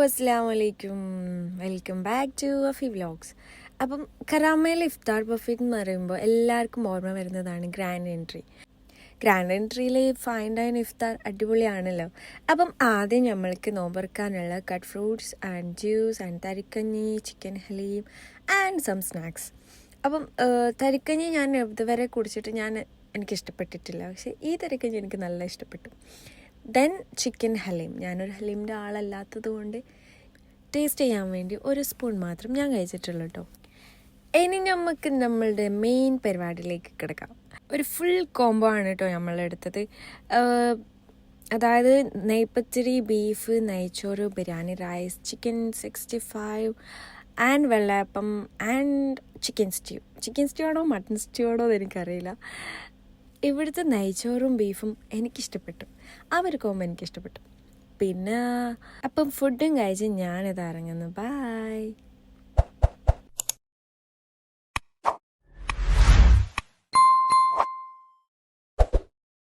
അസ്സലാമു അലൈക്കും. Welcome back to Afi vlogs. അപ്പം കരാമയിൽ ഇഫ്താർ ബഫറ്റ് എന്ന് പറയുമ്പോൾ എല്ലാവർക്കും ഓർമ്മ വരുന്നതാണ് ഗ്രാൻഡ് എൻട്രി. ഗ്രാൻഡ് എൻട്രിയിൽ ഫൈൻ ഡൈൻ ഇഫ്താർ അടിപൊളിയാണല്ലോ. അപ്പം ആദ്യം നമ്മൾക്ക് നോമ്പറക്കാനുള്ള cut fruits and juice and തരിക്കഞ്ഞി, ചിക്കൻ ഹലീം ആൻഡ് സം സ്നാക്സ്. അപ്പം തരിക്കഞ്ഞി ഞാൻ ഇതുവരെ കുടിച്ചിട്ട് എനിക്കിഷ്ടപ്പെട്ടിട്ടില്ല, പക്ഷേ ഈ തരിക്കഞ്ഞി എനിക്ക് നല്ല ഇഷ്ടപ്പെട്ടു. Then chicken Haleem. ഞാനൊരു ഹലീമിൻ്റെ ആളല്ലാത്തത് കൊണ്ട് ടേസ്റ്റ് ചെയ്യാൻ വേണ്ടി ഒരു സ്പൂൺ മാത്രം ഞാൻ കഴിച്ചിട്ടുള്ളൂ കേട്ടോ. ഇനി നമുക്ക് നമ്മളുടെ മെയിൻ പരിപാടിയിലേക്ക് കിടക്കാം. ഒരു ഫുൾ കോംബോ ആണ് കേട്ടോ നമ്മളെടുത്തത്. അതായത് നെയ്പത്തിരി, ബീഫ്, നെയ്ച്ചോറ്, ബിരിയാണി റൈസ്, ചിക്കൻ 65 ആൻഡ് വെള്ളയപ്പം ആൻഡ് ചിക്കൻ സ്റ്റ്യൂ ആണോ മട്ടൺ സ്റ്റ്യൂ ആണോ എന്ന് എനിക്കറിയില്ല. ഇവിടുത്തെ നെയ്ച്ചോറും ബീഫും എനിക്കിഷ്ടപ്പെട്ടു, ആ ഒരു കോംബോ എനിക്കിഷ്ടപ്പെട്ടു. പിന്നെ അപ്പം ഫുഡും കഴിച്ച് ഞാനിത് ഇറങ്ങുന്നു. ബൈ.